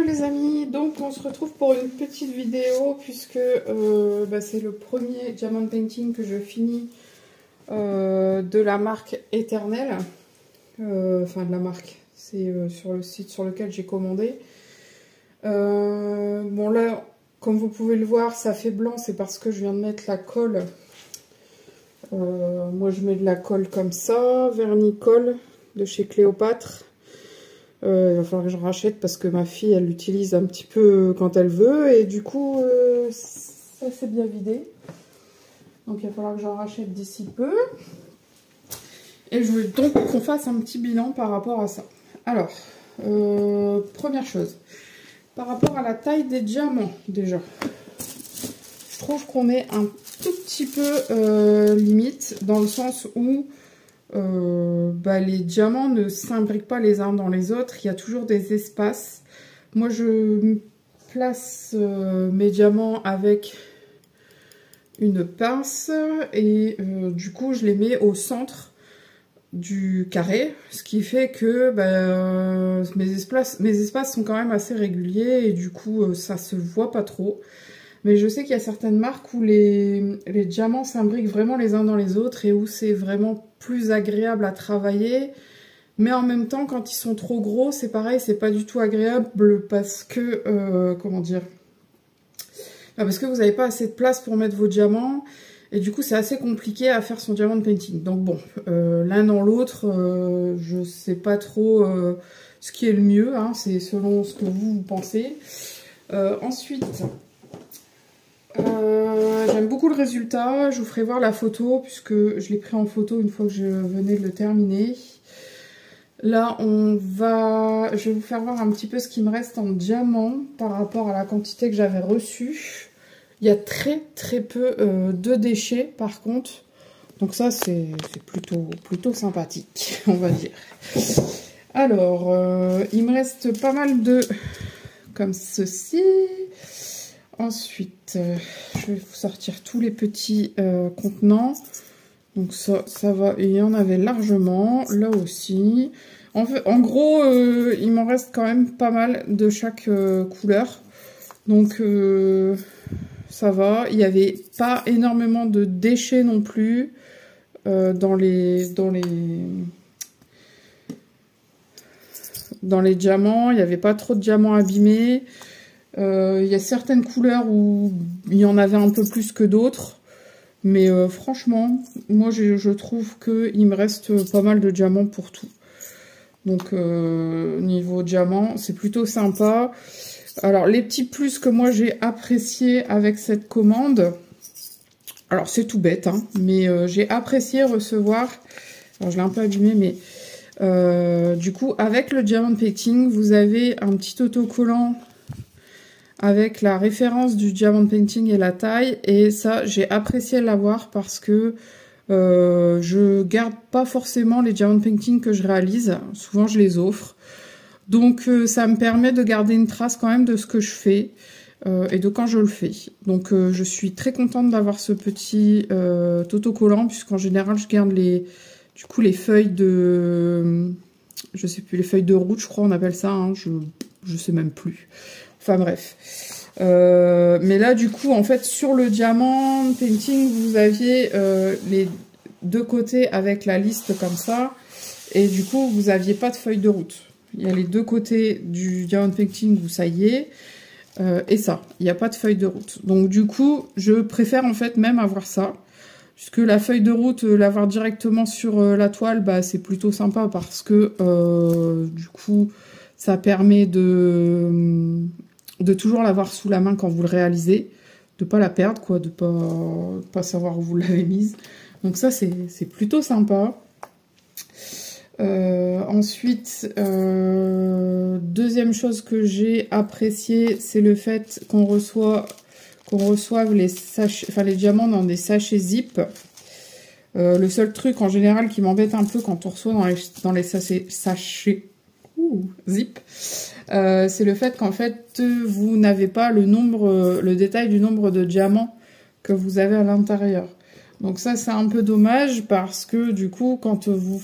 Hello les amis, donc on se retrouve pour une petite vidéo puisque c'est le premier diamond painting que je finis de la marque Éternel. Enfin de la marque, c'est sur le site sur lequel j'ai commandé. Bon là, comme vous pouvez le voir, ça fait blanc, c'est parce que je viens de mettre la colle. Moi je mets de la colle comme ça, vernis colle de chez Cléopâtre. Il va falloir que je rachète parce que ma fille elle l'utilise un petit peu quand elle veut et du coup ça s'est bien vidé. Donc il va falloir que j'en rachète d'ici peu. Et je veux donc qu'on fasse un petit bilan par rapport à ça. Alors, première chose, par rapport à la taille des diamants déjà. Je trouve qu'on est un tout petit peu limite dans le sens où les diamants ne s'imbriquent pas les uns dans les autres, il y a toujours des espaces. Moi je place mes diamants avec une pince et du coup je les mets au centre du carré, ce qui fait que mes espaces sont quand même assez réguliers et du coup ça se voit pas trop. Mais je sais qu'il y a certaines marques où les diamants s'imbriquent vraiment les uns dans les autres et où c'est vraiment plus agréable à travailler. Mais en même temps, quand ils sont trop gros, c'est pareil, c'est pas du tout agréable parce que, comment dire, parce que vous n'avez pas assez de place pour mettre vos diamants. Et du coup, c'est assez compliqué à faire son diamond painting. Donc bon, l'un dans l'autre, je sais pas trop ce qui est le mieux, hein, c'est selon ce que vous pensez. Ensuite... j'aime beaucoup le résultat, je vous ferai voir la photo puisque je l'ai pris en photo une fois que je venais de le terminer. Là je vais vous faire voir un petit peu ce qui me reste en diamant par rapport à la quantité que j'avais reçue. Il y a très peu de déchets par contre, donc ça c'est plutôt sympathique on va dire. Alors il me reste pas mal de comme ceci. Ensuite, je vais vous sortir tous les petits contenants. Donc ça va, il y en avait largement, là aussi. En gros, il m'en reste quand même pas mal de chaque couleur. Donc ça va, il n'y avait pas énormément de déchets non plus dans les diamants. Il n'y avait pas trop de diamants abîmés. Il y a certaines couleurs où il y en avait un peu plus que d'autres. Mais franchement, moi je trouve qu'il me reste pas mal de diamants pour tout. Donc niveau diamant, c'est plutôt sympa. Alors les petits plus que moi j'ai apprécié avec cette commande. Alors c'est tout bête, hein, mais j'ai apprécié recevoir... Alors je l'ai un peu abîmé, mais... du coup, avec le diamond painting, vous avez un petit autocollant avec la référence du diamond painting et la taille, et ça j'ai apprécié l'avoir parce que je garde pas forcément les diamond painting que je réalise, souvent je les offre, donc ça me permet de garder une trace quand même de ce que je fais et de quand je le fais. Donc je suis très contente d'avoir ce petit autocollant puisqu'en général je garde les feuilles de je sais plus, les feuilles de route je crois on appelle ça, hein, je sais même plus. Enfin bref. Mais là, du coup, en fait, sur le diamant painting, vous aviez les deux côtés avec la liste comme ça. Et du coup, vous n'aviez pas de feuille de route. Il y a les deux côtés du diamond painting où ça y est. Et ça, il n'y a pas de feuille de route. Donc du coup, je préfère en fait même avoir ça. Puisque la feuille de route, l'avoir directement sur la toile, c'est plutôt sympa parce que du coup, ça permet de toujours l'avoir sous la main quand vous le réalisez, de pas la perdre, quoi, de pas savoir où vous l'avez mise. Donc ça, c'est plutôt sympa. Ensuite, deuxième chose que j'ai apprécié, c'est le fait qu'on reçoive les sachets, enfin les diamants dans des sachets zip. Le seul truc en général qui m'embête un peu quand on reçoit dans les sachets zip, c'est le fait qu'en fait vous n'avez pas le détail du nombre de diamants que vous avez à l'intérieur. Donc ça c'est un peu dommage parce que du coup quand vous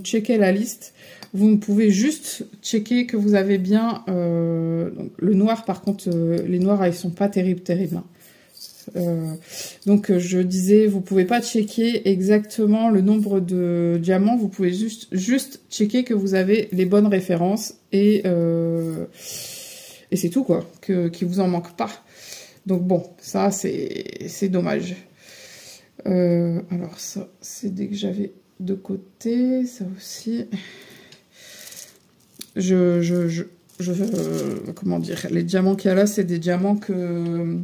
checkez la liste, vous pouvez juste checker que vous avez bien... donc le noir, par contre, les noirs, ils sont pas terribles, hein. Donc je disais, vous pouvez pas checker exactement le nombre de diamants, vous pouvez juste checker que vous avez les bonnes références et c'est tout quoi, qu'il vous en manque pas. Donc bon, ça c'est dommage. Alors ça c'est dès que j'avais de côté, ça aussi. Comment dire, les diamants qu'il y a là, c'est des diamants que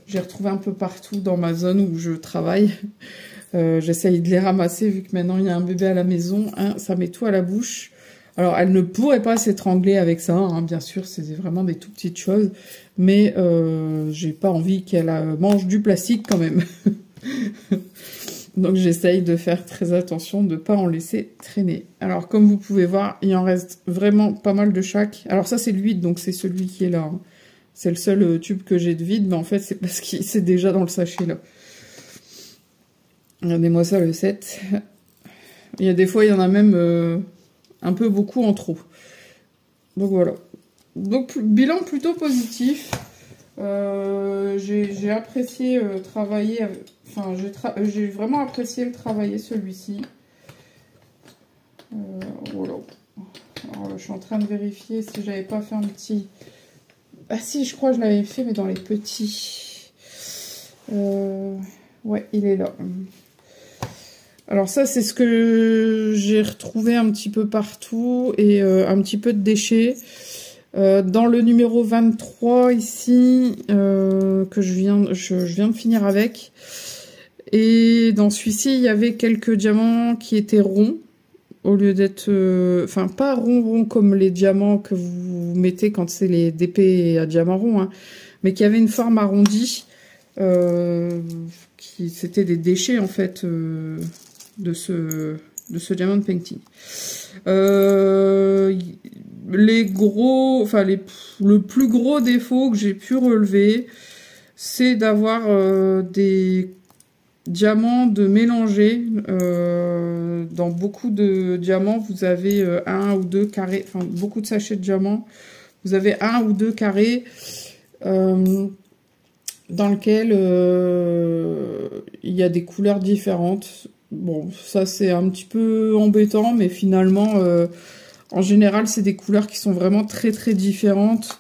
j'ai retrouvé un peu partout dans ma zone où je travaille. J'essaye de les ramasser vu que maintenant il y a un bébé à la maison. Hein, ça met tout à la bouche. Alors, elle ne pourrait pas s'étrangler avec ça, hein, bien sûr, c'est vraiment des tout petites choses. Mais j'ai pas envie qu'elle mange du plastique quand même. Donc, j'essaye de faire très attention de ne pas en laisser traîner. Alors, comme vous pouvez voir, il en reste vraiment pas mal de chaque. Alors, ça, c'est le vide, donc c'est celui qui est là. Hein. C'est le seul tube que j'ai de vide, mais en fait, c'est parce qu'il c'est déjà dans le sachet, là. Regardez-moi ça, le 7. Il y a des fois, il y en a même un peu beaucoup en trop. Donc, voilà. Donc, bilan plutôt positif. J'ai apprécié travailler... Enfin, j'ai vraiment apprécié le travailler, celui-ci. Voilà. Alors, là, je suis en train de vérifier si j'avais pas fait un petit... Ah si, je crois que je l'avais fait, mais dans les petits. Ouais, il est là. Alors ça, c'est ce que j'ai retrouvé un petit peu partout et un petit peu de déchets. Dans le numéro 23 ici, que je viens de finir avec. Et dans celui-ci, il y avait quelques diamants qui étaient ronds. Au lieu d'être... Enfin, pas rond comme les diamants que vous mettez quand c'est les DP à diamant rond, hein, mais qui avaient une forme arrondie. C'était des déchets, en fait, de ce diamond painting. Les gros... Enfin, le plus gros défaut que j'ai pu relever, c'est d'avoir des... diamants de mélanger. Dans beaucoup de diamants, vous avez un ou deux carrés, enfin beaucoup de sachets de diamants, vous avez un ou deux carrés dans lequel il y a des couleurs différentes. Bon, ça c'est un petit peu embêtant, mais finalement, en général, c'est des couleurs qui sont vraiment très très différentes.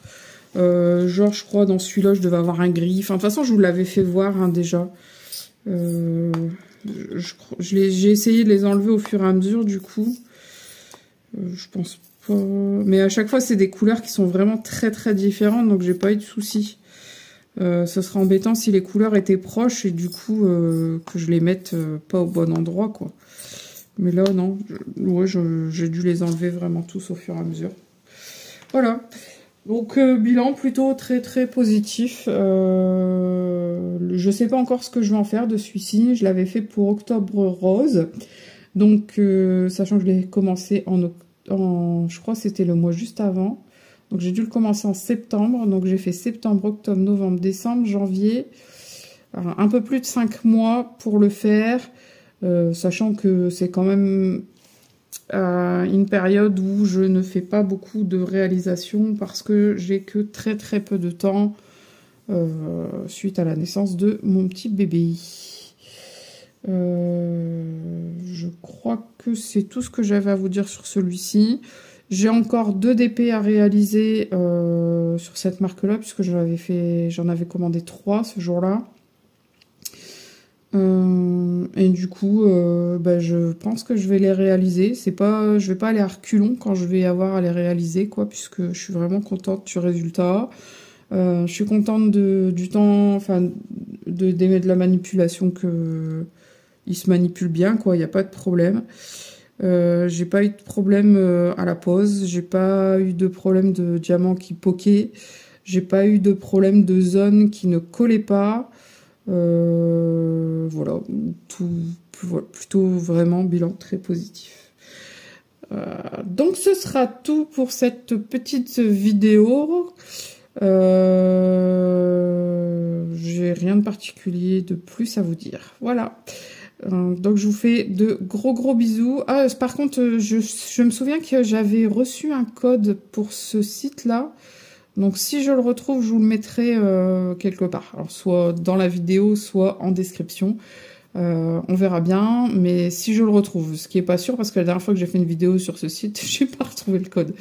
Genre, je crois, dans celui-là, je devais avoir un gris. Enfin, de toute façon, je vous l'avais fait voir hein, déjà. J'ai essayé de les enlever au fur et à mesure du coup je pense pas, mais à chaque fois c'est des couleurs qui sont vraiment très très différentes, donc j'ai pas eu de soucis. Ce serait embêtant si les couleurs étaient proches et du coup que je les mette pas au bon endroit quoi, mais là non, ouais, j'ai dû les enlever vraiment tous au fur et à mesure. Voilà. Donc bilan plutôt très très positif. Je sais pas encore ce que je vais en faire de celui-ci. Je l'avais fait pour Octobre Rose. Donc sachant que je l'ai commencé je crois que c'était le mois juste avant. Donc j'ai dû le commencer en septembre. Donc j'ai fait septembre, octobre, novembre, décembre, janvier. Alors, un peu plus de 5 mois pour le faire. Sachant que c'est quand même... une période où je ne fais pas beaucoup de réalisations parce que j'ai que très très peu de temps suite à la naissance de mon petit bébé. Je crois que c'est tout ce que j'avais à vous dire sur celui-ci. J'ai encore 2 DP à réaliser sur cette marque-là puisque j'en avais commandé 3 ce jour-là. Et du coup, je pense que je vais les réaliser. Je vais pas aller à reculons quand je vais avoir à les réaliser, quoi, puisque je suis vraiment contente du résultat. Je suis contente du temps, enfin, de la manipulation il se manipule bien, quoi. Il n'y a pas de problème. J'ai pas eu de problème à la pose. J'ai pas eu de problème de diamant qui poquait. J'ai pas eu de problème de zone qui ne collait pas. Voilà, plutôt vraiment bilan très positif. Donc ce sera tout pour cette petite vidéo. J'ai rien de particulier de plus à vous dire. Voilà. Donc je vous fais de gros bisous. Ah, par contre, je me souviens que j'avais reçu un code pour ce site-là. Donc si je le retrouve, je vous le mettrai quelque part. Alors soit dans la vidéo, soit en description. On verra bien, mais si je le retrouve, ce qui est pas sûr parce que la dernière fois que j'ai fait une vidéo sur ce site, j'ai pas retrouvé le code.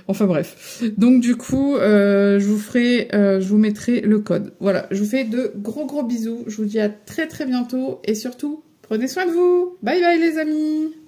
Enfin bref. Donc du coup, je vous mettrai le code. Voilà, je vous fais de gros bisous. Je vous dis à très bientôt et surtout, prenez soin de vous. Bye bye les amis.